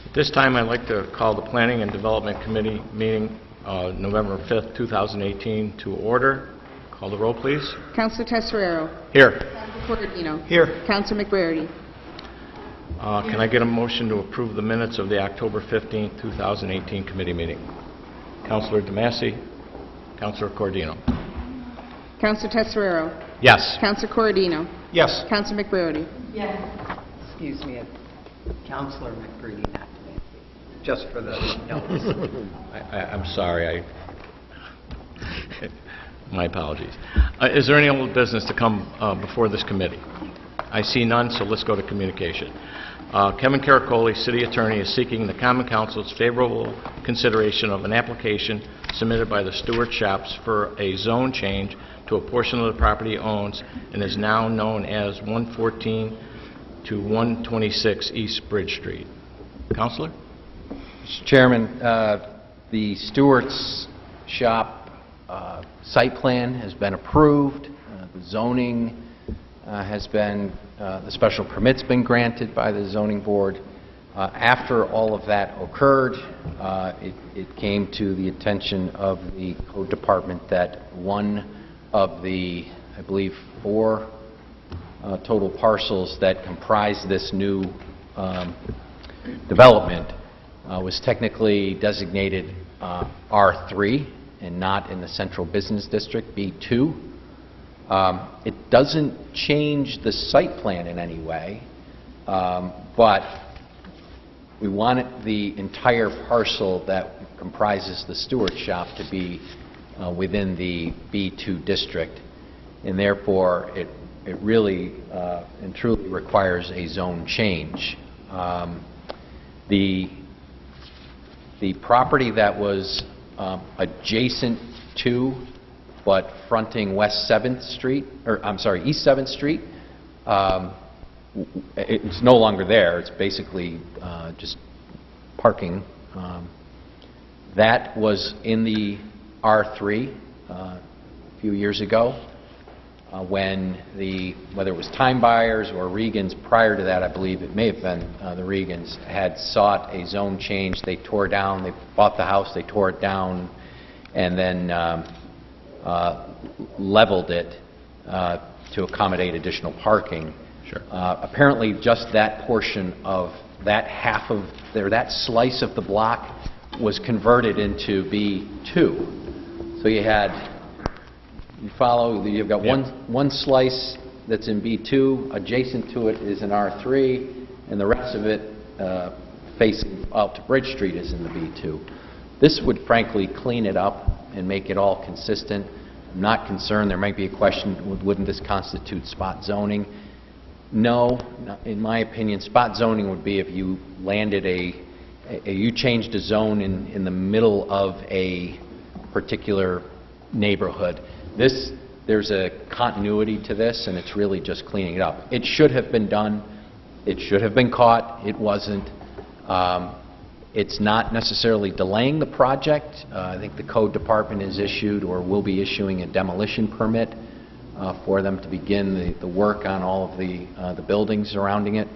At this time, I'd like to call the Planning and Development Committee meeting November 5th, 2018 to order. Call the roll, please. Counselor Tesoriero. Here. Counselor Corradino. Here. Counselor McBrady. Can I get a motion to approve the minutes of the October 15th, 2018 committee meeting? Councilor DeMassey, Councilor Cordino. Counselor Tesoriero. Yes. Counselor Corradino. Yes. Counselor McBrady. Excuse me, it's Councilor McBrady, not me, just for the notes. I'm sorry. My apologies. Is there any old business to come before this committee? I see none, so let's go to communication. Kevin Caracoli, City Attorney, is seeking the Common Council's favorable consideration of an application submitted by the Stewart Shops for a zone change to a portion of the property he owns and is now known as 114 to 126 East Bridge Street. Councilor? Mr. Chairman, the Stewart's Shop site plan has been approved. The zoning has been, the special permit's been granted by the zoning board. After all of that occurred, it came to the attention of the code department that one of the, I believe, 4 total parcels that comprise this new development was technically designated R3 and not in the Central Business District, B2. It doesn't change the site plan in any way, but we wanted the entire parcel that comprises the Stewart Shop to be within the B2 district, and therefore it really and truly requires a zone change. The property that was adjacent to but fronting West 7th Street, or I'm sorry, East 7th Street, it's no longer there. It's basically just parking. That was in the R3 a few years ago when whether it was Time Buyers or Regans, prior to that I believe it may have been the Regans, had sought a zone change. They tore down, they bought the house, they tore it down, and then leveled it to accommodate additional parking. Sure. Apparently just that portion of that half of that slice of the block was converted into B2. So you've got one slice that's in B2, adjacent to it is in R3, and the rest of it facing out to Bridge Street is in the B2. This would frankly clean it up and make it all consistent. I'm not concerned. There might be a question, wouldn't this constitute spot zoning? No, in my opinion, spot zoning would be if you landed you changed a zone in the middle of a particular neighborhood. There's a continuity to this, and it's really just cleaning it up. It should have been done. It should have been caught. It wasn't. It's not necessarily delaying the project. I think the code department has issued or will be issuing a demolition permit for them to begin the work on all of the buildings surrounding it.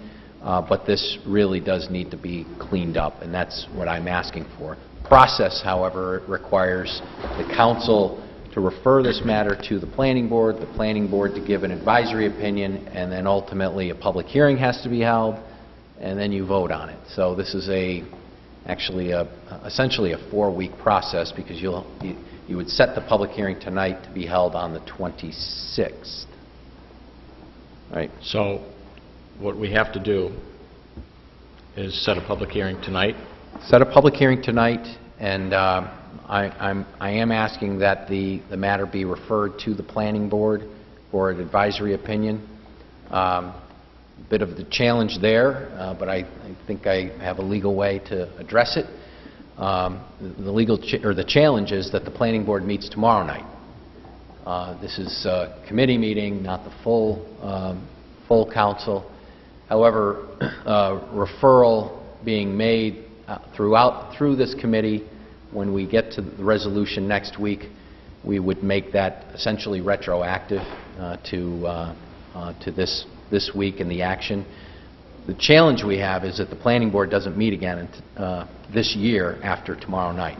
but this really does need to be cleaned up, and that's what I'm asking for. Process, however, requires the council to refer this matter to the planning board to give an advisory opinion, and then ultimately a public hearing has to be held, and then you vote on it. So this is essentially a 4-week process, because you would set the public hearing tonight to be held on the 26th. Right. So what we have to do is set a public hearing tonight. Set a public hearing tonight, and I am asking that the matter be referred to the planning board for an advisory opinion. Bit of the challenge there, but I think I have a legal way to address it. The challenge is that the planning board meets tomorrow night. This is a committee meeting, not the full council. However, referral being made through this committee, when we get to the resolution next week, we would make that essentially retroactive to this week in the action. The challenge we have is that the planning board doesn't meet again this year after tomorrow night,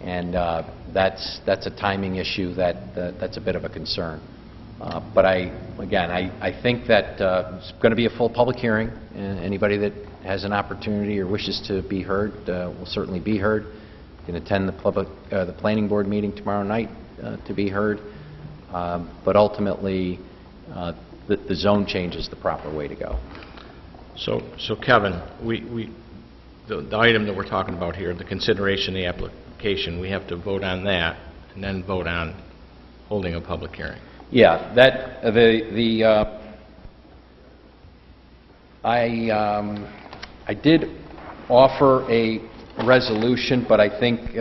and that's a timing issue that's a bit of a concern. But I think that it's going to be a full public hearing, and anybody that has an opportunity or wishes to be heard will certainly be heard. You can attend the planning board meeting tomorrow night to be heard. But ultimately, the zone change is the proper way to go. So Kevin, the item that we're talking about here, the consideration of the application, we have to vote on that and then vote on holding a public hearing. Yeah, that I did offer a resolution, but I think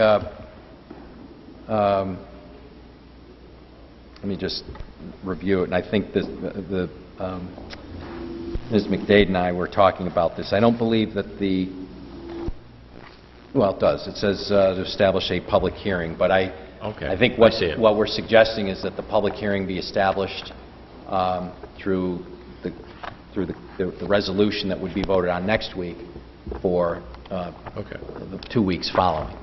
let me just review it, and I think Ms. McDade and I were talking about this. I don't believe that well, it does. It says to establish a public hearing, but I think what we're suggesting is that the public hearing be established through the resolution that would be voted on next week for the 2 weeks following.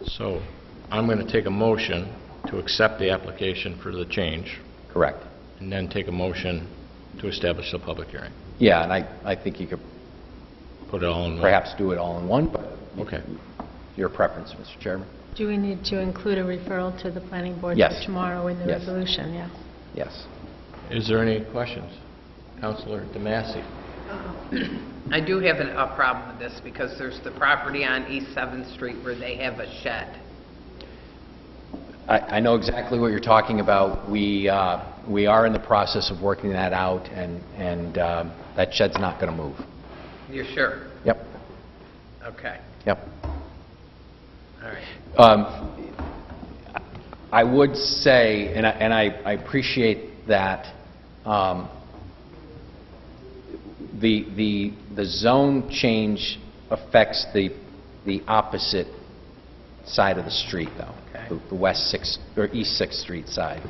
So I'm going to take a motion to accept the application for the change. Correct. And then take a motion to establish a public hearing. Yeah, and I think you could put it all in perhaps do it all in one, but okay. Your preference, Mr. Chairman. Do we need to include a referral to the planning board Yes. for tomorrow in the Yes. resolution? Yes. Yes. Is there any questions? Councilor DeMasi. I do have a problem with this, because there's the property on East 7th Street where they have a shed. I know exactly what you're talking about. We are in the process of working that out, and that shed's not going to move. You're sure? Yep. Okay. Yep. All right. I would say, and I appreciate that, the zone change affects the opposite side of the street, though. Okay. The West 6th or East 6th Street side,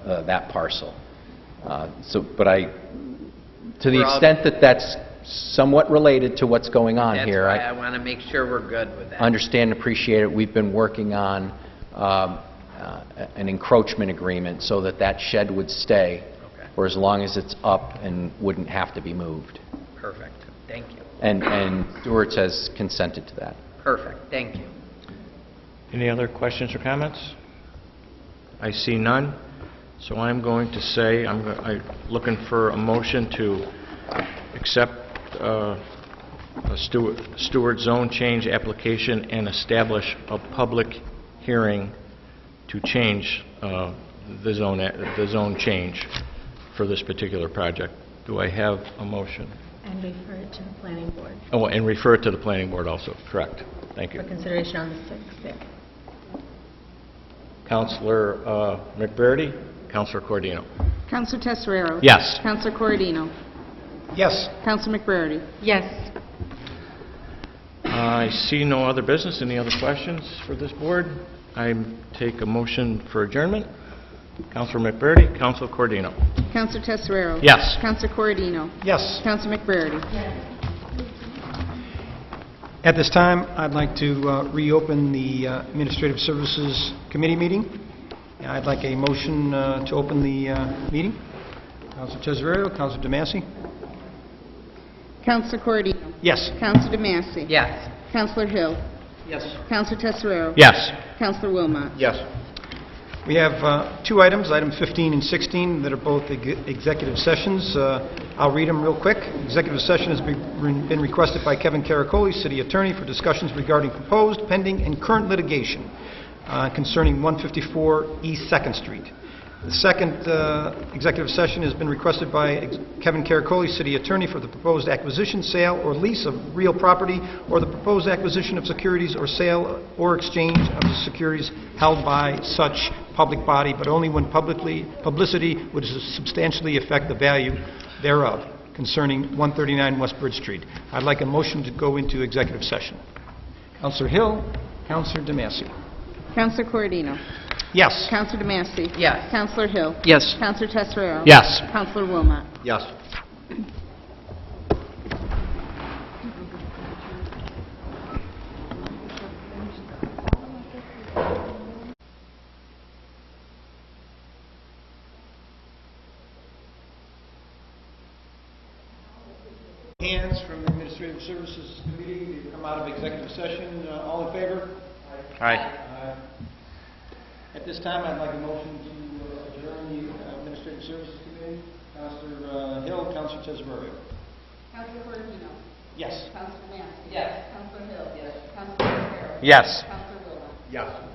that parcel. But to the extent that that's somewhat related to what's going on That's here, why I want to make sure we're good with that. Understand and appreciate it. We've been working on an encroachment agreement so that shed would stay for as long as it's up and wouldn't have to be moved. Perfect. Thank you. And Stewart's has consented to that. Perfect. Thank you. Any other questions or comments? I see none. So I'm going to say I'm looking for a motion to accept a Stewart zone change application and establish a public hearing to change the zone change for this particular project. Do I have a motion? And refer it to the planning board Oh, and refer it to the planning board also. Correct. Thank you. for consideration on the 6th. Yeah. Councilor McBurney, Councilor Cordino. Councilor Tesorero? Yes. Councilor Cordino? Yes. Councilor McBurney? Yes. I see no other business. Any other questions for this board? I take a motion for adjournment. Counselor McBurney, Counselor Cordino. Counselor Testerero. Yes. Counselor Corradino. Yes. Counselor McBrady. At this time, I'd like to reopen the Administrative Services Committee meeting. And I'd like a motion to open the meeting. Counselor Tesorero, Counselor DeMassey. Counselor Corradino. Yes. Counselor DeMassey. Yes. Counselor Hill. Yes. Counselor Testerero. Yes. Counselor Wilmot. Yes. We have two items, item 15 and 16, that are both executive sessions. I'll read them real quick. Executive session has been requested by Kevin Caracoli, City Attorney, for discussions regarding proposed, pending, and current litigation concerning 154 East 2nd Street. The second executive session has been requested by Kevin Caracoli, City Attorney, for the proposed acquisition, sale, or lease of real property, or the proposed acquisition of securities or sale or exchange of the securities held by such public body, but only when publicity would substantially affect the value thereof, concerning 139 West Bridge Street. I'd like a motion to go into executive session. Counselor Hill, Counselor DeMassey. Counselor Corradino. Yes. Counselor DeMassey. Yes. Counselor Hill. Yes. Counselor Testerero. Yes. Counselor Wilmot. Yes. Hands from the Administrative Services Committee to come out of executive session. All in favor? Aye. At this time, I'd like a motion to adjourn the Administrative Services Committee. Counselor Hill, Counselor Tesorero. Counselor Corradino. Yes. Counselor DeMassey. Yes. Counselor Hill. Yes. Counselor Testerero. Yes. Counselor Wilmot. Yes.